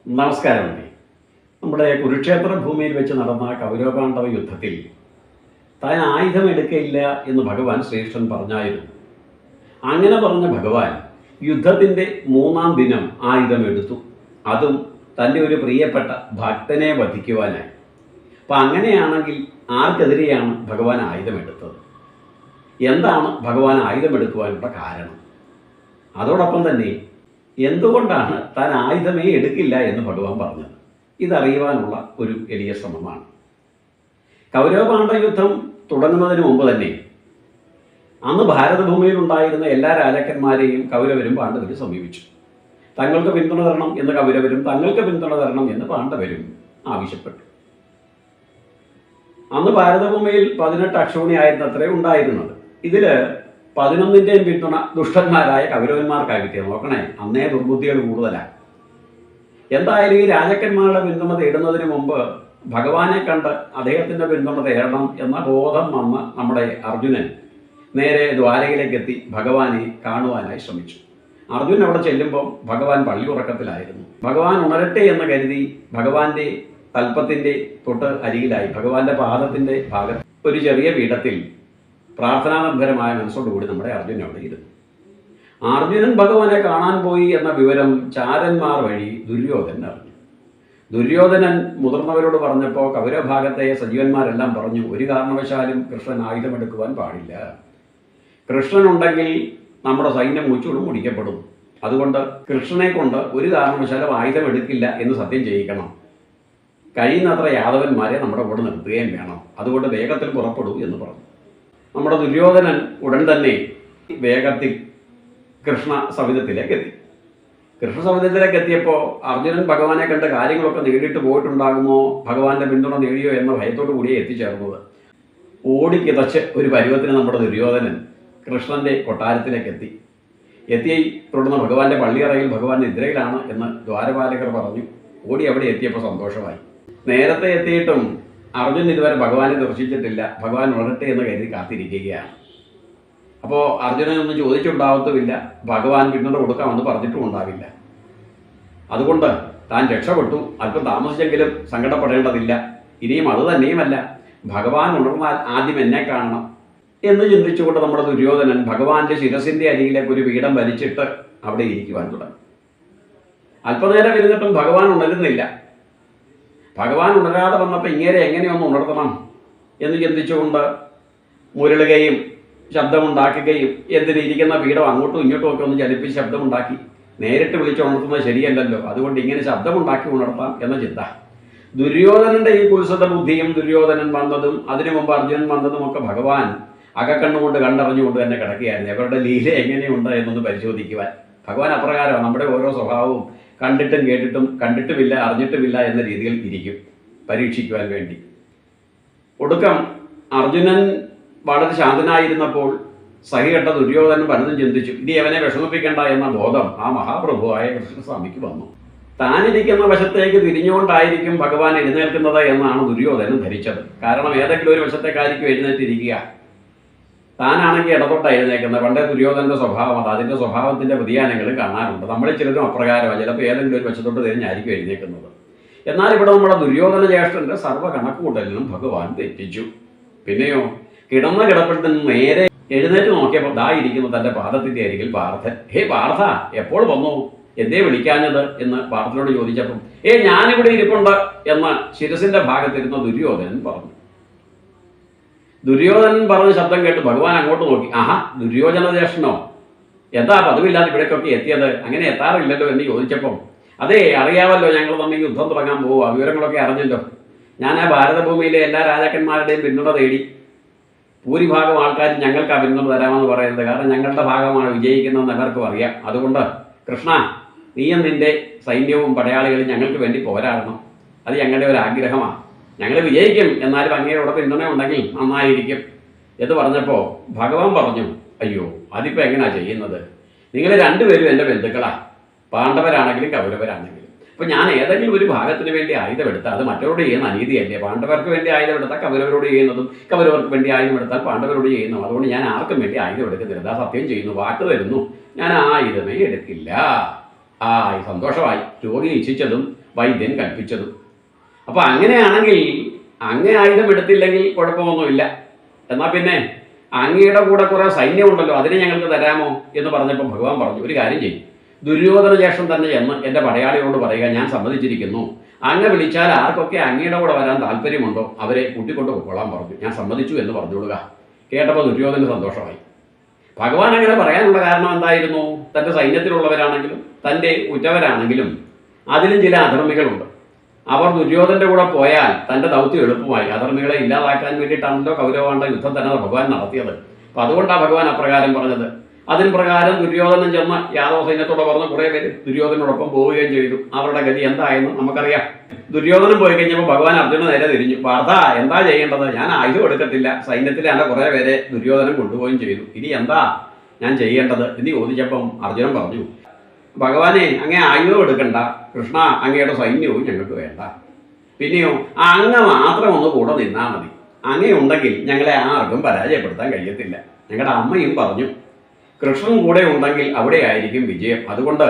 നമസ്കാരമുണ്ട്. നമ്മുടെ കുരുക്ഷേത്ര ഭൂമിയിൽ വെച്ച് നടന്ന കൗരവപാണ്ഡവ യുദ്ധത്തിൽ താൻ ആയുധമെടുക്കയില്ല എന്ന് ഭഗവാൻ ശ്രീകൃഷ്ണൻ പറഞ്ഞായിരുന്നു. അങ്ങനെ പറഞ്ഞ ഭഗവാൻ യുദ്ധത്തിൻ്റെ 3-ാം ദിനം ആയുധമെടുത്തു. അതും തൻ്റെ ഒരു പ്രിയപ്പെട്ട ഭക്തനെ വധിക്കുവാനായി. അപ്പം അങ്ങനെയാണെങ്കിൽ ആർക്കെതിരെയാണ് ഭഗവാൻ ആയുധമെടുത്തത്? എന്താണ് ഭഗവാൻ ആയുധമെടുക്കുവാനുള്ള കാരണം? അതോടൊപ്പം തന്നെ എന്തുകൊണ്ടാണ് താൻ ആയുധമേ എടുക്കില്ല എന്ന് ഭഗവാൻ പറഞ്ഞത്? ഇതറിയുവാനുള്ള ഒരു എളിയ ശ്രമമാണ്. കൗരവപാണ്ഡവ യുദ്ധം തുടങ്ങുന്നതിന് മുമ്പ് തന്നെ അന്ന് ഭാരതഭൂമിയിൽ ഉണ്ടായിരുന്ന എല്ലാ രാജാക്കന്മാരെയും കൗരവരും പാണ്ഡവരും സമീപിച്ചു. തങ്ങൾക്ക് പിന്തുണ തരണം എന്ന് കൗരവരും, തങ്ങൾക്ക് പിന്തുണ തരണം എന്ന് പാണ്ഡവരും ആവശ്യപ്പെട്ടു. അന്ന് ഭാരതഭൂമിയിൽ 18 അക്ഷോണിയായിരുന്നു അത്രയും ഉണ്ടായിരുന്നത്. ഇതിൽ 11ൻ്റെയും പിന്തുണ ദുഷ്ടന്മാരായ കൗരവന്മാർക്കായി കിട്ടിയത്. നോക്കണേ, അന്നേ ദുർബുദ്ധികൾ കൂടുതലാണ്. എന്തായാലും ഈ രാജാക്കന്മാരുടെ പിന്തുണ തേടുന്നതിന് മുമ്പ് ഭഗവാനെ കണ്ട് അദ്ദേഹത്തിൻ്റെ പിന്തുണ തേടണം എന്ന ബോധം വന്ന് നമ്മുടെ അർജുനൻ നേരെ ദ്വാരകയിലേക്ക് എത്തി ഭഗവാനെ കാണുവാനായി ശ്രമിച്ചു. അർജുനൻ അവിടെ ചെല്ലുമ്പം ഭഗവാൻ പള്ളി ഉറക്കത്തിലായിരുന്നു. ഭഗവാൻ ഉണരട്ടെ എന്ന് കരുതി ഭഗവാന്റെ തൽപ്പത്തിൻ്റെ തൊട്ട് അരികിലായി ഭഗവാന്റെ പാദത്തിൻ്റെ ഭാഗത്ത് ഒരു ചെറിയ പീഠത്തിൽ പ്രാർത്ഥനാനിർഭരമായ മനസ്സോടുകൂടി നമ്മുടെ അർജുനൻ അവിടെ ഇരുന്നു. അർജുനൻ ഭഗവാനെ കാണാൻ പോയി എന്ന വിവരം ചാരന്മാർ വഴി ദുര്യോധനൻ അറിഞ്ഞു. ദുര്യോധനൻ മുതിർന്നവരോട് പറഞ്ഞപ്പോൾ കൗരവഭാഗത്തെ സജീവന്മാരെല്ലാം പറഞ്ഞു, ഒരു കാരണവശാലും കൃഷ്ണൻ ആയുധമെടുക്കുവാൻ പാടില്ല. കൃഷ്ണനുണ്ടെങ്കിൽ നമ്മുടെ സൈന്യം മുച്ചൂടും മുടിക്കപ്പെടും. അതുകൊണ്ട് കൃഷ്ണനെ കൊണ്ട് ഒരു കാരണവശാലും ആയുധമെടുക്കില്ല എന്ന് സത്യം ചെയ്യിക്കണം. കഴിയുന്നത്ര യാദവന്മാരെ നമ്മുടെ കൂടെ നിർത്തുകയും വേണം. അതുകൊണ്ട് വേഗത്തിൽ പുറപ്പെടൂ എന്ന് പറഞ്ഞു. നമ്മുടെ ദുര്യോധനൻ ഉടൻ തന്നെ വേഗത്തിൽ കൃഷ്ണ സവിധത്തിലേക്ക് എത്തി. കൃഷ്ണ സവിധത്തിലേക്ക് എത്തിയപ്പോൾ അർജുനൻ ഭഗവാനെ കണ്ട് കാര്യങ്ങളൊക്കെ നേടിയിട്ട് പോയിട്ടുണ്ടാകുമോ, ഭഗവാന്റെ പിന്തുണ നേടിയോ എന്ന ഭയത്തോടു കൂടിയേ എത്തിച്ചേർന്നത്. ഓടിക്കിതച്ച് ഒരു പരുവത്തിന് നമ്മുടെ ദുര്യോധനൻ കൃഷ്ണൻ്റെ കൊട്ടാരത്തിലേക്ക് എത്തി തുടർന്ന് ഭഗവാന്റെ പള്ളിയറയിൽ ഭഗവാൻ നിദ്രയിലാണ് എന്ന് ദ്വാരപാലകർ പറഞ്ഞു. ഓടി അവിടെ എത്തിയപ്പോൾ സന്തോഷമായി. നേരത്തെ എത്തിയിട്ടും അർജുൻ ഇതുവരെ ഭഗവാനെ ദർശിച്ചിട്ടില്ല. ഭഗവാൻ ഉണരട്ടെ എന്ന് കരുതി കാത്തിരിക്കുകയാണ്. അപ്പോൾ അർജുനനൊന്നും ചോദിച്ചുണ്ടാവത്തുമില്ല, ഭഗവാൻ പിന്തുണ കൊടുക്കാമെന്ന് പറഞ്ഞിട്ടും ഉണ്ടാവില്ല. അതുകൊണ്ട് താൻ രക്ഷപ്പെട്ടു. അല്പം താമസിച്ചെങ്കിലും സങ്കടപ്പെടേണ്ടതില്ല. ഇനിയും അത് തന്നെയുമല്ല, ഭഗവാൻ ഉണർന്നാൽ ആദ്യം എന്നെ കാണണം എന്ന് ചിന്തിച്ചുകൊണ്ട് നമ്മുടെ ദുര്യോധനൻ ഭഗവാന്റെ ശിരസിൻ്റെ അരികിലേക്ക് ഒരു പീഠം വലിച്ചിട്ട് അവിടെ ഇരിക്കുവാൻ തുടങ്ങി. അല്പനേരം ഇരുന്നിട്ടും ഭഗവാൻ ഉണരുന്നില്ല. ഭഗവാൻ ഉണരാതെ വന്നപ്പോൾ ഇങ്ങനെ എങ്ങനെയൊന്ന് ഉണർത്തണം എന്ന് ചിന്തിച്ചുകൊണ്ട് മുരളുകയും ശബ്ദമുണ്ടാക്കുകയും എന്തിനിരിക്കുന്ന പീഠം അങ്ങോട്ടും ഇങ്ങോട്ടും ഒക്കെ ഒന്ന് ചലിപ്പിച്ച് ശബ്ദമുണ്ടാക്കി. നേരിട്ട് വിളിച്ച് ഉണർത്തുന്നത് ശരിയല്ലല്ലോ, അതുകൊണ്ട് ഇങ്ങനെ ശബ്ദമുണ്ടാക്കി ഉണർത്താം എന്ന ചിന്ത. ദുര്യോധനൻ്റെ ഈ കുത്സിത ബുദ്ധിയും ദുര്യോധനൻ വന്നതും അതിനു മുമ്പ് അർജുനൻ വന്നതും ഒക്കെ ഭഗവാൻ അകക്കണ്ണുകൊണ്ട് കണ്ടറിഞ്ഞുകൊണ്ട് തന്നെ കിടക്കുകയായിരുന്നു. അവരുടെ ലീല എങ്ങനെയുണ്ട് എന്നൊന്ന് പരിശോധിക്കുവാൻ. ഭഗവാൻ അപ്രകാരമാണ്. നമ്മുടെ ഓരോ സ്വഭാവവും കണ്ടിട്ടും കേട്ടിട്ടും കണ്ടിട്ടുമില്ല അറിഞ്ഞിട്ടുമില്ല എന്ന രീതിയിൽ ഇരിക്കും, പരീക്ഷിക്കുവാൻ വേണ്ടി. ഒടുക്കം അർജുനൻ വളരെ ശാന്തനായിരുന്നപ്പോൾ സഹികെട്ട ദുര്യോധനൻ പലതും ചിന്തിച്ചു. ഇനി അവനെ വിഷമിപ്പിക്കേണ്ട എന്ന ബോധം ആ മഹാപ്രഭുവായ കൃഷ്ണസ്വാമിക്ക് വന്നു. താനിരിക്കുന്ന വശത്തേക്ക് തിരിഞ്ഞുകൊണ്ടായിരിക്കും ഭഗവാൻ എഴുന്നേൽക്കുന്നത് എന്നാണ് ദുര്യോധനൻ ധരിച്ചത്. കാരണം ഏതെങ്കിലും ഒരു വശത്തേക്കായിരിക്കും എഴുന്നേറ്റിരിക്കുക. താനാണെങ്കിൽ ഇടതൊട്ടാണ് എഴുന്നേക്കുന്നത്. പണ്ടേ ദുര്യോധനൻ്റെ സ്വഭാവം അത്. അതിൻ്റെ സ്വഭാവത്തിൻ്റെ വ്യതിയാനങ്ങൾ കാണാറുണ്ട്. നമ്മളിൽ ചിലരും അപ്രകാരമാണ്. ചിലപ്പോൾ ഏതെങ്കിലും ഒരു വശത്തോട്ട് തിരിഞ്ഞായിരിക്കും എഴുന്നേക്കുന്നത്. എന്നാൽ ഇവിടെ നമ്മുടെ ദുര്യോധന ജ്യേഷ്ഠൻ്റെ സർവ്വ കണക്കുകൂട്ടലിനും ഭഗവാൻ തെറ്റിച്ചു. പിന്നെയോ കിടന്ന കിടപ്പിൽ നിന്ന് നേരെ എഴുന്നേറ്റ് നോക്കിയപ്പോൾ ദാ ഇരിക്കുന്നു തൻ്റെ പാദത്തിൻ്റെ അരികിൽ പാർത്ഥൻ. ഹേ പാർത്ഥ, എപ്പോൾ വന്നു? എന്തേ വിളിക്കാഞ്ഞത് എന്ന് പാർത്ഥനോട് ചോദിച്ചപ്പം ഞാനിവിടെ ഇരിപ്പുണ്ട് എന്ന് ശിരസിൻ്റെ ഭാഗത്തിരുന്ന ദുര്യോധനൻ പറഞ്ഞു. ദുര്യോധനൻ പറഞ്ഞ ശബ്ദം കേട്ട് ഭഗവാൻ അങ്ങോട്ട് നോക്കി. ആഹാ, ദുര്യോധന ജ്യേഷ്ഠനോ? എന്താ പതിവില്ലാതെ ഇവിടേക്കൊക്കെ എത്തിയത്? അങ്ങനെ എത്താറില്ലല്ലോ എന്ന് ചോദിച്ചപ്പം അതേ അറിയാമല്ലോ, ഞങ്ങൾ തമ്മിൽ യുദ്ധം തുടങ്ങാൻ പോവുക. വിവരങ്ങളൊക്കെ അറിഞ്ഞല്ലോ. ഞാൻ ആ ഭാരതഭൂമിയിലെ എല്ലാ രാജാക്കന്മാരുടെയും പിന്തുണ തേടി. ഭൂരിഭാഗം ആൾക്കാരും ഞങ്ങൾക്ക് ആ പിന്തുണ തരാമെന്ന് പറയുന്നത്. കാരണം ഞങ്ങളുടെ ഭാഗമാണ് വിജയിക്കുന്നതെന്ന് എല്ലാവർക്കും അറിയാം. അതുകൊണ്ട് കൃഷ്ണ, നീയും നിൻ്റെ സൈന്യവും പടയാളികളും ഞങ്ങൾക്ക് വേണ്ടി പോരാടണം. അത് ഞങ്ങളുടെ ഒരു ആഗ്രഹമാണ്. ഞങ്ങൾ വിജയിക്കും, എന്നാലും അങ്ങയുടെ പിന്തുണ ഉണ്ടെങ്കിൽ നന്നായിരിക്കും എന്ന് പറഞ്ഞപ്പോൾ ഭഗവാൻ പറഞ്ഞു, അയ്യോ അതിപ്പോൾ എങ്ങനെയാണ് ചെയ്യുന്നത്? നിങ്ങൾ രണ്ടുപേരും എൻ്റെ ബന്ധുക്കളാണ്, പാണ്ഡവരാണെങ്കിലും കൗരവരാണെങ്കിലും. അപ്പോൾ ഞാൻ ഏതെങ്കിലും ഒരു ഭാഗത്തിന് വേണ്ടി ആയുധമെടുത്താൽ അത് മറ്റവരോട് ചെയ്യുന്ന അനീതിയല്ലേ? പാണ്ഡവർക്ക് വേണ്ടി ആയുധമെടുത്താൽ കൗരവരോട് ചെയ്യുന്നതും കൗരവർക്ക് വേണ്ടി ആയുധമെടുത്താൽ പാണ്ഡവരോട് ചെയ്യുന്നതും. അതുകൊണ്ട് ഞാൻ ആർക്കും വേണ്ടി ആയുധം എടുക്കുന്നില്ല. സത്യം ചെയ്യുന്നു, വാക്ക് തരുന്നു, ഞാൻ ആയുധമേ എടുക്കില്ല. സന്തോഷമായി. രോഗി ഇച്ഛിച്ചതും വൈദ്യൻ കൽപ്പിച്ചത്. അപ്പോൾ അങ്ങനെയാണെങ്കിൽ അങ്ങേ ആയുധം എടുത്തില്ലെങ്കിൽ കുഴപ്പമൊന്നുമില്ല, എന്നാൽ പിന്നെ അങ്ങയുടെ കൂടെ കുറേ സൈന്യമുണ്ടല്ലോ, അതിനെ ഞങ്ങൾക്ക് തരാമോ എന്ന് പറഞ്ഞപ്പോൾ ഭഗവാൻ പറഞ്ഞു, ഒരു കാര്യം ചെയ്യും, ദുര്യോധന ശേഷം തന്നെ എന്ന് എൻ്റെ പടയാളികളോട് പറയുക, ഞാൻ സമ്മതിച്ചിരിക്കുന്നു, അങ്ങ് വിളിച്ചാൽ ആർക്കൊക്കെ അങ്ങയുടെ കൂടെ വരാൻ താല്പര്യമുണ്ടോ അവരെ കൂട്ടിക്കൊണ്ട് പോയിക്കൊള്ളാൻ പറഞ്ഞു, ഞാൻ സമ്മതിച്ചു എന്ന് പറഞ്ഞുകൊടുക്കുക. കേട്ടപ്പോൾ ദുര്യോധന സന്തോഷമായി. ഭഗവാൻ അങ്ങനെ പറയാനുള്ള കാരണം എന്തായിരുന്നു? തൻ്റെ സൈന്യത്തിലുള്ളവരാണെങ്കിലും തൻ്റെ ഉറ്റവരാണെങ്കിലും അതിലും ചില അധർമ്മികളുണ്ട്. അവർ ദുര്യോധൻ്റെ കൂടെ പോയാൽ തൻ്റെ ദൗത്യം എളുപ്പമായി. അധർമ്മികളെ ഇല്ലാതാക്കാൻ വേണ്ടിയിട്ടാണല്ലോ കൗരവപാണ്ഡ യുദ്ധം തന്നെ ഭഗവാൻ നടത്തിയത്. അപ്പം അതുകൊണ്ടാണ് ഭഗവാൻ അപ്രകാരം പറഞ്ഞത്. അതിന് പ്രകാരം ദുര്യോധനൻ ചെന്ന് യാദവ സൈന്യത്തോടെ പറഞ്ഞ് കുറേ പേര് ദുര്യോധനോടൊപ്പം പോവുകയും ചെയ്തു. അവരുടെ ഗതി എന്തായെന്ന് നമുക്കറിയാം. ദുര്യോധനൻ പോയി കഴിഞ്ഞപ്പോൾ ഭഗവാൻ അർജുനൻ നേരെ തിരിഞ്ഞു, പാർത്ഥ എന്താ ചെയ്യേണ്ടത്? ഞാൻ ആയുധം എടുക്കത്തില്ല, സൈന്യത്തിലെ എൻ്റെ കുറേ പേരെ ദുര്യോധനൻ കൊണ്ടുപോവുകയും ചെയ്തു, ഇനി എന്താ ഞാൻ ചെയ്യേണ്ടത് എന്ന് ചോദിച്ചപ്പം അർജുനൻ പറഞ്ഞു, ഭഗവാനെ അങ്ങേ ആയുധം എടുക്കണ്ട, കൃഷ്ണ അങ്ങയുടെ സൈന്യവും ഞങ്ങൾക്ക് വേണ്ട, പിന്നെയോ അങ്ങ് മാത്രം ഒന്ന് കൂടെ നിന്നാൽ മതി, അങ്ങയുണ്ടെങ്കിൽ ഞങ്ങളെ ആർക്കും പരാജയപ്പെടുത്താൻ കഴിയത്തില്ല. ഞങ്ങളുടെ അമ്മയും പറഞ്ഞു, കൃഷ്ണൻ കൂടെ ഉണ്ടെങ്കിൽ അവിടെ ആയിരിക്കും വിജയം. അതുകൊണ്ട്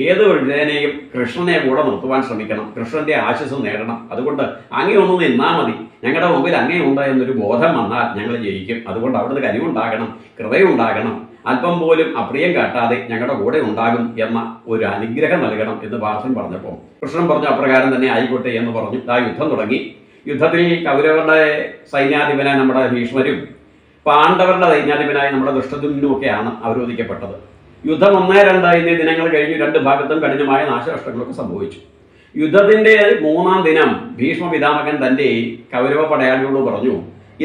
ഏത് വിജയനെയും കൃഷ്ണനെ കൂടെ നിർത്തുവാൻ ശ്രമിക്കണം, കൃഷ്ണന്റെ ആശിസ് നേടണം. അതുകൊണ്ട് അങ്ങയൊന്ന് നിന്നാൽ മതി, ഞങ്ങളുടെ മുമ്പിൽ അങ്ങയുണ്ട് എന്നൊരു ബോധം വന്നാൽ ഞങ്ങൾ ജയിക്കും. അതുകൊണ്ട് അവിടുന്ന് കനിവുണ്ടാകണം, കൃപയുണ്ടാകണം, അല്പം പോലും അപ്രിയം കാട്ടാതെ ഞങ്ങളുടെ കൂടെ ഉണ്ടാകും എന്ന ഒരു അനുഗ്രഹം നൽകണം എന്ന് പാർത്ഥൻ പറഞ്ഞപ്പോൾ കൃഷ്ണൻ പറഞ്ഞു, അപ്രകാരം തന്നെ ആയിക്കോട്ടെ എന്ന് പറഞ്ഞു. ആ യുദ്ധം തുടങ്ങി. യുദ്ധത്തിൽ കൗരവരുടെ സൈന്യാധിപനായ നമ്മുടെ ഭീഷ്മരും പാണ്ഡവരുടെ സൈന്യാധിപനായ നമ്മുടെ ദൃഷ്ടദ്യുമ്നുമൊക്കെയാണ് അവരോധിക്കപ്പെട്ടത്. യുദ്ധം 1-2 എന്നീ ദിനങ്ങൾ കഴിഞ്ഞു. രണ്ട് ഭാഗത്തും കഠിനമായ നാശനഷ്ടങ്ങളൊക്കെ സംഭവിച്ചു. യുദ്ധത്തിൻ്റെ 3-ാം ദിനം ഭീഷ്മ പിതാമകൻ തൻ്റെ കൗരവ പടയാളികളോട് പറഞ്ഞു,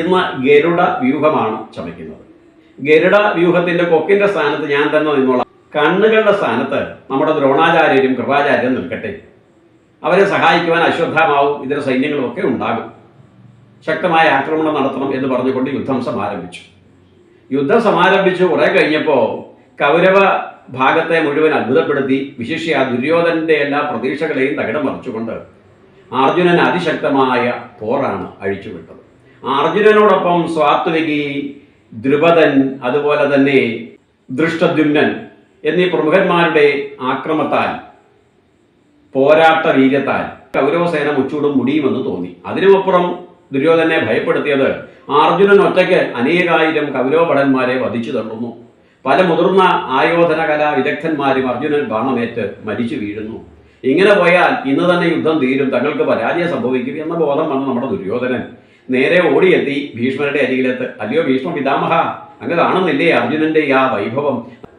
ഇന്ന് ഗരുഡ വ്യൂഹമാണ് ചമയ്ക്കുന്നത്. ഗരുഡ വ്യൂഹത്തിൻ്റെ കൊക്കിൻ്റെ സ്ഥാനത്ത് ഞാൻ തന്നെ നിന്നോളാം. കണ്ണുകളുടെ സ്ഥാനത്ത് നമ്മുടെ ദ്രോണാചാര്യരും കൃപാചാര്യരും നിൽക്കട്ടെ. അവരെ സഹായിക്കുവാൻ അശ്വത്ഥാമാവും ഇതര സൈന്യങ്ങളും ഒക്കെ ഉണ്ടാകും. ശക്തമായ ആക്രമണം നടത്തണം എന്ന് പറഞ്ഞുകൊണ്ട് യുദ്ധം സമാരംഭിച്ചു. യുദ്ധം സമാരംഭിച്ചു കുറേ കഴിഞ്ഞപ്പോൾ കൗരവ ഭാഗത്തെ മുഴുവൻ അത്ഭുതപ്പെടുത്തി, വിശേഷ്യ ദുര്യോധനന്റെ എല്ലാ പ്രതീക്ഷകളെയും തകിടം മറിച്ചുകൊണ്ട് അർജുനൻ അതിശക്തമായ പോറാണ് അഴിച്ചുവിട്ടത്. അർജുനനോടൊപ്പം സ്വാത്വികി, ദ്രുപദൻ, അതുപോലെ തന്നെ ദൃഷ്ടദ്യുമ്നൻ എന്നീ പ്രമുഖന്മാരുടെ ആക്രമത്താൽ, പോരാട്ട വീര്യത്താൽ കൗരവസേന മുച്ചൂടും മുടിയുമെന്ന് തോന്നി. അതിനുമപ്പുറം ദുര്യോധനെ ഭയപ്പെടുത്തിയത് അർജുനൻ ഒറ്റയ്ക്ക് അനേകായിരം കൗരവഭടന്മാരെ വധിച്ചു തള്ളുന്നു. പല മുതിർന്ന ആയോധന കലാ വിദഗ്ധന്മാരും അർജുനൻ ബാണമേറ്റ് മരിച്ചു വീഴുന്നു. ഇങ്ങനെ പോയാൽ ഇന്ന് തന്നെ യുദ്ധം തീരും, തങ്ങൾക്ക് പരാജയം സംഭവിക്കും എന്ന ബോധം വന്ന് നമ്മുടെ ദുര്യോധനൻ നേരെ ഓടിയെത്തി ഭീഷ്മരുടെ അരികിലെത്ത്, അല്ലയോ ഭീഷ്മ പിതാമഹ, അങ്ങ് കാണുന്നില്ലേ അർജുനന്റെ ആ വൈഭവം?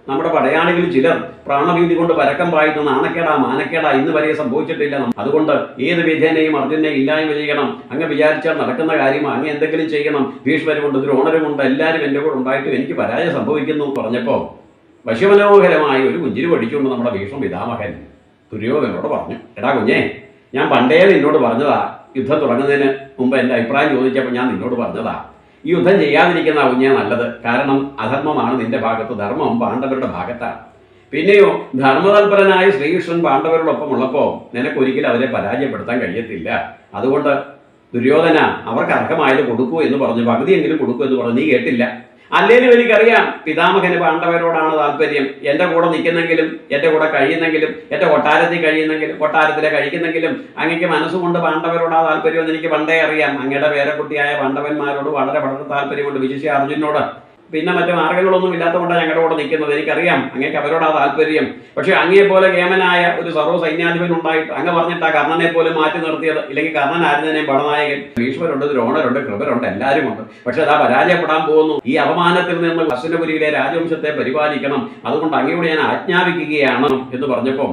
നമ്മുടെ പടയാളികളിൽ ചിലർ പ്രാണഭീതി കൊണ്ട് പരക്കം പായുന്ന നാണക്കേടാ മാനക്കേടാ ഇന്ന് വരെ സംഭവിച്ചിട്ടില്ല. അതുകൊണ്ട് ഏത് വിധേനയും അർജുനെ ഇല്ലായ്മ ചെയ്യണം. അങ്ങ് വിചാരിച്ചാൽ നടക്കുന്ന കാര്യം, അങ്ങ് എന്തെങ്കിലും ചെയ്യണം. ഭീഷ്മരുമുണ്ട്, ദ്രോണരുമുണ്ട്, എല്ലാവരും എൻ്റെ കൂടെ ഉണ്ടായിട്ടും എനിക്ക് പരാജയം സംഭവിക്കുന്നു പറഞ്ഞപ്പോൾ വശ്യമനോഹരമായി ഒരു പുഞ്ചിരി പഠിച്ചുകൊണ്ട് നമ്മുടെ ഭീഷ്മ പിതാമഹൻ ദുര്യോധനോട് പറഞ്ഞു, എടാ കുഞ്ഞേ, ഞാൻ പണ്ടേ നിന്നോട് പറഞ്ഞതാ, യുദ്ധം തുടങ്ങുന്നതിന് മുമ്പ് എൻ്റെ അഭിപ്രായം ചോദിച്ചപ്പോൾ ഞാൻ നിന്നോട് പറഞ്ഞതാ, ഈ യുദ്ധം ചെയ്യാതിരിക്കുന്ന കുഞ്ഞേ നല്ലത്. കാരണം അധർമ്മമാണ് നിന്റെ ഭാഗത്ത്, ധർമ്മം പാണ്ഡവരുടെ ഭാഗത്താണ്. പിന്നെയോ ധർമ്മതൽപരനായ ശ്രീകൃഷ്ണൻ പാണ്ഡവരോടൊപ്പം ഉള്ളപ്പോൾ നിനക്കൊരിക്കലും അവരെ പരാജയപ്പെടുത്താൻ കഴിയത്തില്ല. അതുകൊണ്ട് ദുര്യോധന, അവർക്ക് അർഹമായത് കൊടുക്കൂ എന്ന് പറഞ്ഞു, പകുതിയെങ്കിലും കൊടുക്കൂ എന്ന് പറഞ്ഞു. നീ കേട്ടില്ല. അല്ലേലും എനിക്കറിയാം പിതാമകന് പാണ്ഡവരോടാണ് താല്പര്യം. എൻ്റെ കൂടെ നിൽക്കുന്നെങ്കിലും, എൻ്റെ കൂടെ കഴിയുന്നെങ്കിലും, എൻ്റെ കൊട്ടാരത്തിൽ കഴിയുന്നെങ്കിലും, കൊട്ടാരത്തിലെ കഴിക്കുന്നെങ്കിലും അങ്ങക്ക് മനസ്സുകൊണ്ട് പാണ്ഡവരോടാ താല്പര്യമെന്ന് എനിക്ക് പണ്ടേ അറിയാം. അങ്ങയുടെ പേരക്കുട്ടിയായ പാണ്ഡവന്മാരോട് വളരെ വളരെ താല്പര്യമുണ്ട്, വിശേഷിച്ച് അർജുനോട്. പിന്നെ മറ്റു മാർഗങ്ങളൊന്നും ഇല്ലാത്തതുകൊണ്ടാണ് ഞങ്ങളുടെ കൂടെ നിൽക്കുന്നത്. എനിക്കറിയാം അങ്ങേക്ക് അവരോടാ താല്പര്യം. പക്ഷേ അങ്ങേ പോലെ കേമനായ ഒരു സർവ്വ സൈന്യാധിപൻ ഉണ്ടായിട്ട് അങ്ങ് പറഞ്ഞിട്ടാ കർണനെ പോലും മാറ്റി നിർത്തിയത്. ഇല്ലെങ്കിൽ കർണൻ ആയിരുന്നതിനെ പടനായകൻ. ഭീഷ്മരുണ്ട്, ദ്രോണരുണ്ട്, കൃപരുണ്ട്, എല്ലാവരും ഉണ്ട്. പക്ഷെ അതാ പരാജയപ്പെടാൻ പോകുന്നു. ഈ അപമാനത്തിൽ നിന്ന് ഹസ്തനപുരിയിലെ രാജവംശത്തെ പരിപാലിക്കണം. അതുകൊണ്ട് അങ്ങയോട് ഞാൻ ആജ്ഞാപിക്കുകയാണ് എന്ന് പറഞ്ഞപ്പോൾ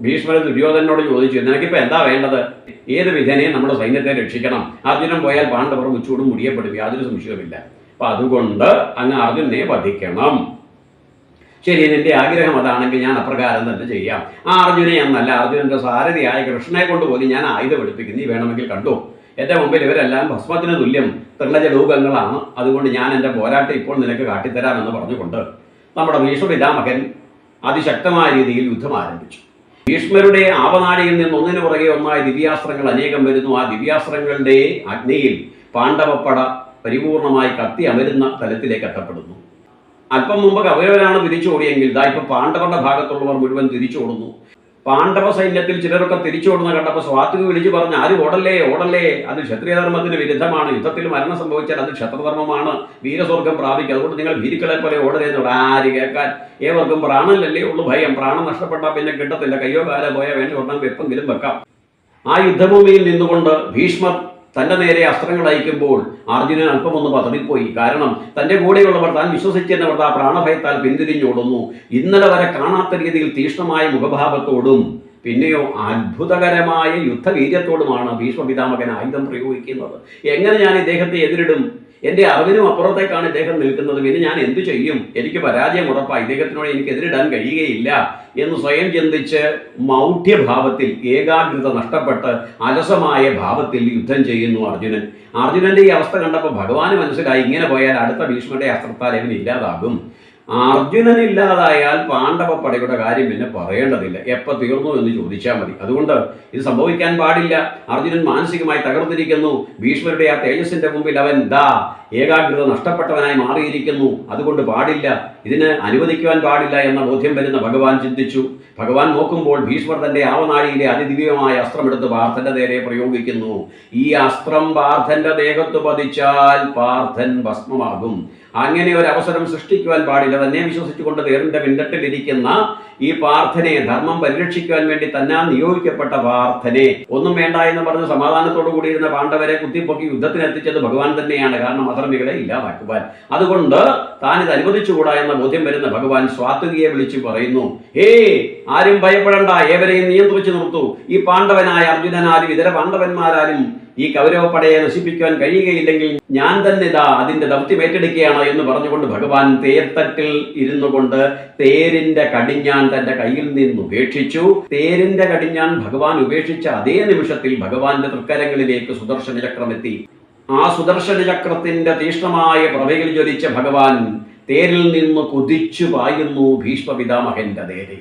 ഭീഷ്മർ ദുര്യോധനോട് ചോദിച്ചു, നിനക്കിപ്പോൾ എന്താ വേണ്ടത്? ഏത് വിധേനയും നമ്മുടെ സൈന്യത്തെ രക്ഷിക്കണം. അർജുനൻ പോയാൽ പാണ്ഡവർ മുച്ചൂടും മുടിയപ്പെടും, യാതൊരു സംശയവുമില്ല. അപ്പൊ അതുകൊണ്ട് അങ്ങ് അർജുനെ വധിക്കണം. ശരി, നിന്റെ ആഗ്രഹം അതാണെങ്കിൽ ഞാൻ അപ്രകാരം തന്നെ ചെയ്യാം. ആ അർജുനെ എന്നല്ല, അർജുനന്റെ സാരഥിയായ കൃഷ്ണനെ കൊണ്ട് പോലും ഞാൻ ആയുധം എടുപ്പിക്കും. നീ വേണമെങ്കിൽ കണ്ടു. എൻ്റെ മുമ്പിൽ ഇവരെല്ലാം ഭസ്മത്തിന് തുല്യം തൃണജലൂപങ്ങളാണ്. അതുകൊണ്ട് ഞാൻ എൻ്റെ പോരാട്ടം ഇപ്പോൾ നിനക്ക് കാട്ടിത്തരാമെന്ന് പറഞ്ഞുകൊണ്ട് നമ്മുടെ ഭീഷ്മ പിതാമകൻ അതിശക്തമായ രീതിയിൽ യുദ്ധം ആരംഭിച്ചു. ഭീഷ്മരുടെ ആവനാഴിയിൽ നിന്ന് ഒന്നിനു പുറകെ ഒന്നായ ദിവ്യാസ്ത്രങ്ങൾ അനേകം വരുന്നു. ആ ദിവ്യാസ്ത്രങ്ങളുടെ അഗ്നിയിൽ പാണ്ഡവപ്പട പരിപൂർണമായി കത്തി അമരുന്ന തലത്തിലേക്ക് എത്തപ്പെടുന്നു. അല്പം മുമ്പ് കൗരവരാണ് തിരിച്ചോടിയെങ്കിൽ ഇതാ ഇപ്പം പാണ്ഡവരുടെ ഭാഗത്തുള്ളവർ മുഴുവൻ തിരിച്ചോടുന്നു. പാണ്ഡവ സൈന്യത്തിൽ ചിലരൊക്കെ തിരിച്ചോടുന്ന കണ്ടപ്പോൾ സ്വാത്വിക വിളിച്ചു പറഞ്ഞു, ആരും ഓടല്ലേ ഓടല്ലേ, അത് ക്ഷത്രിയധർമ്മത്തിന് വിരുദ്ധമാണ്, യുദ്ധത്തിൽ മരണം സംഭവിച്ചാൽ അത് ക്ഷത്രധർമ്മമാണ്, വീരസ്വർഗം പ്രാപിക്കുക, അതുകൊണ്ട് നിങ്ങൾ ഭീരുക്കളെ പോലെ ഓടരുതെന്നുള്ള ആര് കേൾക്കാൻ, ഏവർക്കും പ്രാണനല്ലേ ഉള്ളു ഭയം, പ്രാണം നഷ്ടപ്പെട്ടാൽ പിന്നെ കിട്ടത്തില്ല, കയ്യോ കാലോ പോയാൽ വേണ്ടി ഒരെണ്ണം വെപ്പെങ്കിലും വെക്കാം. ആ യുദ്ധഭൂമിയിൽ നിന്നുകൊണ്ട് ഭീഷ്മർ തന്റെ നേരെ അസ്ത്രങ്ങൾ അയക്കുമ്പോൾ അർജുനൻ അല്പമൊന്ന് പതറിപ്പോയി. കാരണം തന്റെ കൂടെയുള്ളവർ, താൻ വിശ്വസിച്ചിരുന്നവർ ആ പ്രാണഭയത്താൽ പിന്തിരിഞ്ഞോടുന്നു. ഇന്നലെ വരെ കാണാത്ത രീതിയിൽ തീക്ഷ്ണമായ മുഖഭാവത്തോടും പിന്നെയോ അത്ഭുതകരമായ യുദ്ധവീര്യത്തോടുമാണ് ഭീഷ്മ പിതാമകൻ ആയുധം പ്രയോഗിക്കുന്നത്. എങ്ങനെ ഞാൻ ഇദ്ദേഹത്തെ എതിരിടും? എൻ്റെ അറിവിനും അപ്പുറത്തേക്കാണ് ഇദ്ദേഹം നിൽക്കുന്നത്, പിന്നെ ഞാൻ എന്തു ചെയ്യും? എനിക്ക് പരാജയം ഉറപ്പാണ്, ഇദ്ദേഹത്തിനോട് എനിക്ക് എതിരിടാൻ കഴിയുകയില്ല എന്ന് സ്വയം ചിന്തിച്ച് മൗഢ്യഭാവത്തിൽ, ഏകാഗ്രത നഷ്ടപ്പെട്ട് അലസമായ ഭാവത്തിൽ യുദ്ധം ചെയ്യുന്നു അർജുനൻ. അർജുനന്റെ ഈ അവസ്ഥ കണ്ടപ്പോൾ ഭഗവാന് മനസ്സിലായി, ഇങ്ങനെ പോയാൽ അടുത്ത ഭീഷ്മരുടെ അസ്ത്രത്താൽ അവൻ ഇല്ലാതാകും. അർജുനനില്ലാതായാൽ പാണ്ഡവ പടയുടെ കാര്യം പിന്നെ പറയേണ്ടതില്ല, എപ്പോൾ തീർന്നു എന്ന് ചോദിച്ചാൽ മതി. അതുകൊണ്ട് ഇത് സംഭവിക്കാൻ പാടില്ല. അർജുനൻ മാനസികമായി തകർന്നിരിക്കുന്നു. ഭീഷ്മരുടെ ആ തേജസ്സിന്റെ മുമ്പിൽ അവൻ ഏകാഗ്രത നഷ്ടപ്പെട്ടവനായി മാറിയിരിക്കുന്നു. അതുകൊണ്ട് പാടില്ല, ഇതിന് അനുവദിക്കുവാൻ പാടില്ല എന്ന ബോധ്യം വരുന്ന ഭഗവാൻ ചിന്തിച്ചു. ഭഗവാൻ നോക്കുമ്പോൾ ഭീഷ്മർ തന്റെ ആവനാഴിയിലെ അതിദിവ്യമായ അസ്ത്രമെടുത്ത് പാർത്ഥന്റെ നേരെ പ്രയോഗിക്കുന്നു. ഈ അസ്ത്രം പാർത്ഥന്റെ ദേഹത്ത് പതിച്ചാൽ പാർത്ഥൻ ഭസ്മമാകും. അങ്ങനെ ഒരു അവസരം സൃഷ്ടിക്കുവാൻ പാടില്ല. തന്നെ വിശ്വസിച്ചുകൊണ്ട് തേറിന്റെ പിൻതട്ടിലിരിക്കുന്ന ഈ പാർത്ഥനെ, ധർമ്മം പരിരക്ഷിക്കുവാൻ വേണ്ടി തന്നാൻ നിയോഗിക്കപ്പെട്ട പാർത്ഥനെ, ഒന്നും വേണ്ട എന്ന് പറഞ്ഞ് സമാധാനത്തോടു കൂടിയിരുന്ന പാണ്ഡവരെ കുത്തിപ്പൊക്കി യുദ്ധത്തിനെത്തിച്ചത് ഭഗവാൻ തന്നെയാണ്. കാരണം അധർമ്മികളെ ഇല്ലാതാക്കുവാൻ. അതുകൊണ്ട് താൻ ഇത് അനുവദിച്ചുകൂടാ എന്ന ബോധ്യം വരുന്ന ഭഗവാൻ സ്വാത്വികയെ വിളിച്ചു പറയുന്നു, ആരും ഭയപ്പെടണ്ട, ഏവരെയും നിയന്ത്രിച്ചു നിർത്തൂ. ഈ പാണ്ഡവനായ അർജുനനാലും ഇതര പാണ്ഡവന്മാരാലും ഈ കൗരവപ്പടയെ നശിപ്പിക്കുവാൻ കഴിയുകയില്ലെങ്കിൽ ഞാൻ തന്നെ അതിന്റെ ദൗത്യം ഏറ്റെടുക്കുകയാണ് എന്ന് പറഞ്ഞുകൊണ്ട് ഭഗവാൻ തേർത്തട്ടിൽ ഇരുന്നു കൊണ്ട് തേരിന്റെ കടിഞ്ഞാൻ തന്റെ കയ്യിൽ നിന്ന് ഉപേക്ഷിച്ചു. തേരിന്റെ കടിഞ്ഞാൻ ഭഗവാൻ ഉപേക്ഷിച്ച അതേ നിമിഷത്തിൽ ഭഗവാന്റെ തൃക്കരങ്ങളിലേക്ക് സുദർശന ചക്രമെത്തി. ആ സുദർശന ചക്രത്തിന്റെ തീക്ഷ്ണമായ പ്രഭയിൽ ജ്വലിച്ച ഭഗവാൻ തേരിൽ നിന്ന് കുതിച്ചു പായുന്നു ഭീഷ്മ പിതാമഹന്റെ നേരെ.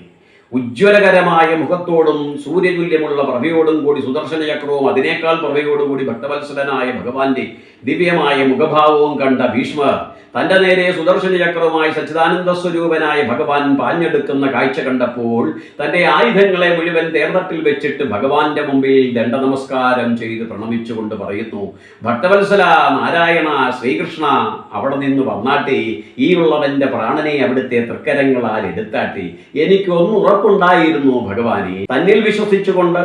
ഉജ്ജ്വലകരമായ മുഖത്തോടും സൂര്യതുല്യമുള്ള പ്രഭയോടും കൂടി സുദർശന ചക്രവും അതിനേക്കാൾ പ്രഭയോടുകൂടി ഭക്തവത്സലനായ ഭഗവാന്റെ ദിവ്യമായ മുഖഭാവവും കണ്ട ഭീഷ്മർ തന്റെ നേരെ സുദർശന ചക്രവുമായി സച്ചിദാനന്ദ സ്വരൂപനായ ഭഗവാൻ പാഞ്ഞെടുക്കുന്ന കാഴ്ച കണ്ടപ്പോൾ തന്റെ ആയുധങ്ങളെ മുഴുവൻ തേർത്തട്ടിൽ വെച്ചിട്ട് ഭഗവാന്റെ മുമ്പിൽ ദണ്ഡനമസ്കാരം ചെയ്ത് പ്രണമിച്ചുകൊണ്ട് പറയുന്നു, ഭക്തവത്സല നാരായണ ശ്രീകൃഷ്ണ, അവിടെ നിന്ന് വന്നാട്ടെ, ഈ ഉള്ളവന്റെ പ്രാണനെ അവിടുത്തെ തൃക്കരങ്ങളാൽ എടുത്താട്ടെ. എനിക്കൊന്നും ഉറപ്പുണ്ടായിരുന്നു ഭഗവാനെ, തന്നിൽ വിശ്വസിച്ചുകൊണ്ട്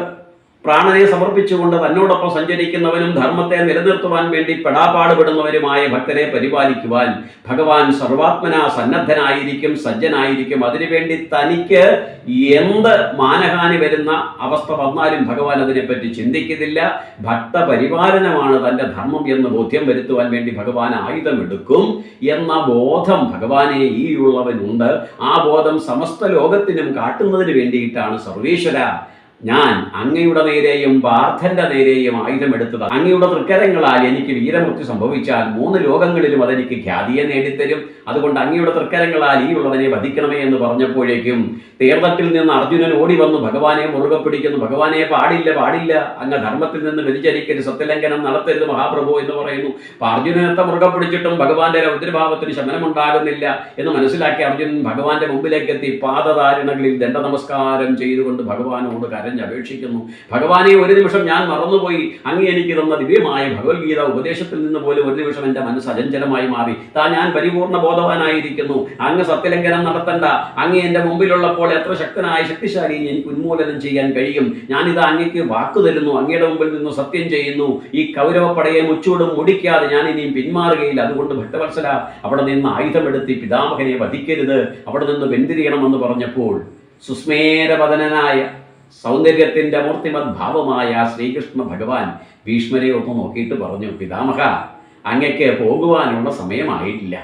പ്രാണനെ സമർപ്പിച്ചുകൊണ്ട് തന്നോടൊപ്പം സഞ്ചരിക്കുന്നവനും ധർമ്മത്തെ നിലനിർത്തുവാൻ വേണ്ടി പെടാപ്പാടുപെടുന്നവരുമായ ഭക്തരെ പരിപാലിക്കുവാൻ ഭഗവാൻ സർവാത്മന സന്നദ്ധനായിരിക്കും, സജ്ജനായിരിക്കും. അതിനുവേണ്ടി തനിക്ക് എന്ത് മാനഹാനി വരുന്ന അവസ്ഥ വന്നാലും ഭഗവാൻ അതിനെപ്പറ്റി ചിന്തിക്കുന്നില്ല. ഭക്തപരിപാലനമാണ് തൻ്റെ ധർമ്മം എന്ന് ബോധ്യം വരുത്തുവാൻ വേണ്ടി ഭഗവാൻ ആയുധമെടുക്കും എന്ന ബോധം ഭഗവാനെ ഈ ഉള്ളവനുണ്ട്. ആ ബോധം സമസ്ത ലോകത്തിനും കാട്ടുന്നതിന് വേണ്ടിയിട്ടാണ് സർവേശ്വര ഞാൻ അങ്ങയുടെ നേരെയും പാർത്ഥന്റെ നേരെയും ആയുധമെടുത്തത്. അങ്ങയുടെ തൃക്കരങ്ങളാൽ എനിക്ക് വീരമൃത്യു സംഭവിച്ചാൽ 3 ലോകങ്ങളിലും അതെനിക്ക് ഖ്യാതിയെ നേടിത്തരും. അതുകൊണ്ട് അങ്ങയുടെ തൃക്കരങ്ങളാൽ ഈ ഉള്ളവനെ വധിക്കണമേ എന്ന് പറഞ്ഞപ്പോഴേക്കും തേർത്തട്ടിൽ നിന്ന് അർജുനൻ ഓടി വന്നു ഭഗവാനെ മുറുകെ പിടിക്കുന്നു. ഭഗവാനെ പാടില്ല പാടില്ല, അങ്ങ് ധർമ്മത്തിൽ നിന്ന് വ്യതിചലിക്കരുത്, സത്യലംഘനം നടത്തരുത് മഹാപ്രഭു എന്ന് പറയുന്നു. അപ്പൊ അർജുനനത്തെ മുറുകെ പിടിച്ചിട്ടും ഭഗവാന്റെ രൗദ്രഭാവത്തിന് ശമനമുണ്ടാകുന്നില്ല എന്ന് മനസ്സിലാക്കി അർജുനൻ ഭഗവാന്റെ മുമ്പിലേക്ക് എത്തി പാദധാരണകളിൽ ദണ്ഡ നമസ്കാരം ചെയ്തുകൊണ്ട് ഭഗവാനോട് അപേക്ഷിക്കുന്നു. ഭഗവാനെ, ഒരു നിമിഷം ഞാൻ മറന്നുപോയി, അങ്ങ് എനിക്ക് തന്ന ദിവ്യമായ ഭഗവത്ഗീത ഉപദേശത്തിൽ നിന്ന് പോലും ഒരു നിമിഷം എൻ്റെ മനസ്സ് അചഞ്ചലമായി മാറി. ഞാൻ പരിപൂർണ്ണ ബോധവാനായിരിക്കുന്നു. അങ്ങ് സത്യലംഘനം നടത്തണ്ട. അങ്ങ് എൻ്റെ മുമ്പിലുള്ളപ്പോൾ എത്ര ശക്തനായ ശക്തിശാലി എനിക്ക് ഉന്മൂലനം ചെയ്യാൻ കഴിയും. ഞാനിത് അങ്ങയ്ക്ക് വാക്കു തരുന്നു, അങ്ങയുടെ മുമ്പിൽ നിന്ന് സത്യം ചെയ്യുന്നു. ഈ കൗരവപ്പടയെ മുച്ചൂടും മുടിക്കാതെ ഞാൻ ഇനിയും പിന്മാറുകയില്ല. അതുകൊണ്ട് ഭക്തവത്സല, അവിടെ നിന്ന് ആയുധമെടുത്തി പിതാമഹനെ വധിക്കരുത്, അവിടെ നിന്ന് വെന്തിരിയണമെന്ന് പറഞ്ഞപ്പോൾ സുസ്മേരവദനായ സൗന്ദര്യത്തിന്റെ മൂർത്തിമത് ഭാവമായ ശ്രീകൃഷ്ണ ഭഗവാൻ ഭീഷ്മരെ ഒന്ന് നോക്കിയിട്ട് പറഞ്ഞു, പിതാമഹ, അങ്ങയ്ക്ക് പോകുവാനുള്ള സമയമായിട്ടില്ല.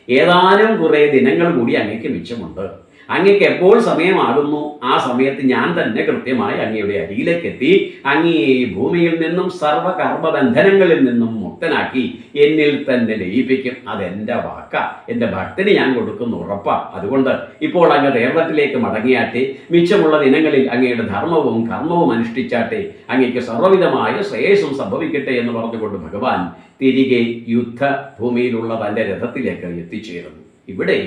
ഏതാനും കുറേ ദിനങ്ങൾ കൂടി അങ്ങയ്ക്ക് മിച്ചമുണ്ട്. അങ്ങയ്ക്ക് എപ്പോൾ സമയമാകുന്നു ആ സമയത്ത് ഞാൻ തന്നെ കൃത്യമായി അങ്ങയുടെ അരിയിലേക്ക് എത്തി അങ്ങയെ ഭൂമിയിൽ നിന്നും സർവകർമ്മബന്ധനങ്ങളിൽ നിന്നും മുക്തനാക്കി എന്നിൽ തന്നെ ലയിപ്പിക്കും. അതെൻ്റെ വാക്ക, എൻ്റെ ഭക്തന് ഞാൻ കൊടുക്കുന്ന ഉറപ്പാ. അതുകൊണ്ട് ഇപ്പോൾ അങ്ങ് തേർത്തട്ടിലേക്ക് മടങ്ങിയാട്ടെ. മിച്ചമുള്ള ദിനങ്ങളിൽ അങ്ങയുടെ ധർമ്മവും കർമ്മവും അനുഷ്ഠിച്ചാട്ടെ. അങ്ങയ്ക്ക് സർവ്വവിധമായ ശ്രേയസ്സും സംഭവിക്കട്ടെ എന്ന് പറഞ്ഞുകൊണ്ട് ഭഗവാൻ തിരികെ യുദ്ധഭൂമിയിലുള്ള തൻ്റെ രഥത്തിലേക്ക് എത്തിച്ചേരുന്നു. ഇവിടെ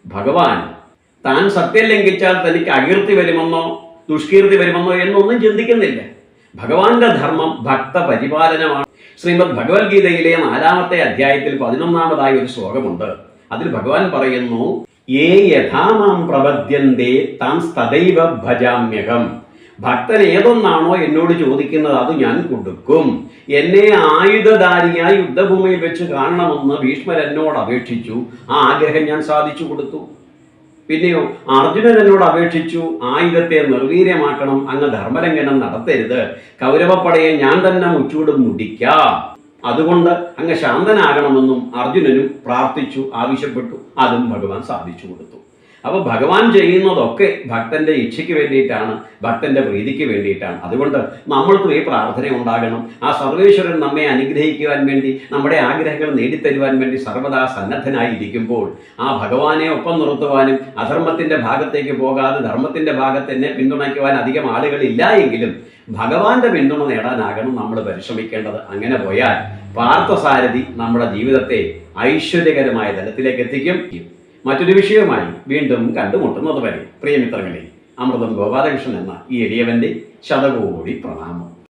ഭഗവാൻ താൻ സത്യം ലംഘിച്ചാൽ തനിക്ക് അകീർത്തി വരുമെന്നോ ദുഷ്കീർത്തി വരുമെന്നോ എന്നൊന്നും ചിന്തിക്കുന്നില്ല. ഭഗവാന്റെ ധർമ്മം ഭക്തപരിപാലനമാണ്. ശ്രീമദ് ഭഗവത്ഗീതയിലെ 4-ാമത്തെ അധ്യായത്തിൽ 11-ാമതായ ഒരു ശ്ലോകമുണ്ട്. അതിൽ ഭഗവാൻ പറയുന്നു, യേ യഥാമാം പ്രപദ്യന്തേ താം തദൈവ ഭജാമ്യഹം. ഭക്തൻ ഏതൊന്നാണോ എന്നോട് ചോദിക്കുന്നത് അത് ഞാൻ കൊടുക്കും. എന്നെ ആയുധധാരിയായി യുദ്ധഭൂമിയിൽ വെച്ച് കാണണമെന്ന് ഭീഷ്മർ എന്നോട് അപേക്ഷിച്ചു. ആ ആഗ്രഹം ഞാൻ സാധിച്ചു കൊടുത്തു. പിന്നെയോ അർജുനൻ എന്നോട് അപേക്ഷിച്ചു, ആയുധത്തെ നിർവീര്യമാക്കണം, അങ്ങ് ധർമ്മലംഘനം നടത്തരുത്, കൗരവപ്പടയെ ഞാൻ തന്നെ മുച്ചൂട് മുടിക്കാം, അതുകൊണ്ട് അങ്ങ് ശാന്തനാകണമെന്നും അർജുനനും പ്രാർത്ഥിച്ചു, ആവശ്യപ്പെട്ടു. അതും ഭഗവാൻ സാധിച്ചു കൊടുത്തു. അപ്പോൾ ഭഗവാൻ ചെയ്യുന്നതൊക്കെ ഭക്തന്റെ ഇച്ഛയ്ക്ക് വേണ്ടിയിട്ടാണ്, ഭക്തന്റെ പ്രീതിക്ക് വേണ്ടിയിട്ടാണ്. അതുകൊണ്ട് നമ്മൾക്കും ഈ പ്രാർത്ഥന ഉണ്ടാകണം. ആ സർവേശ്വരൻ നമ്മെ അനുഗ്രഹിക്കുവാൻ വേണ്ടി, നമ്മുടെ ആഗ്രഹങ്ങൾ നേടിത്തരുവാൻ വേണ്ടി സർവ്വദാ സന്നദ്ധനായിരിക്കുമ്പോൾ ആ ഭഗവാനെ ഒപ്പം നിർത്തുവാനും അധർമ്മത്തിന്റെ ഭാഗത്തേക്ക് പോകാതെ ധർമ്മത്തിന്റെ ഭാഗത്ത് എന്നെ പിന്തുണയ്ക്കുവാൻ അധികം ആളുകളില്ല എങ്കിലും ഭഗവാന്റെ പിന്തുണ നേടാനാകണം നമ്മൾ പരിശ്രമിക്കേണ്ടത്. അങ്ങനെ പോയാൽ പാർത്ഥസാരഥി നമ്മുടെ ജീവിതത്തെ ഐശ്വര്യകരമായ തലത്തിലേക്ക് എത്തിക്കും. മറ്റൊരു വിഷയവുമായി വീണ്ടും കണ്ടുമുട്ടുന്നത് വരെ പ്രിയമിത്രങ്ങളെ, അമൃതം ഗോപാലകൃഷ്ണൻ എന്ന ഈ എളിയവന്റെ ശതകോടി പ്രണാമം.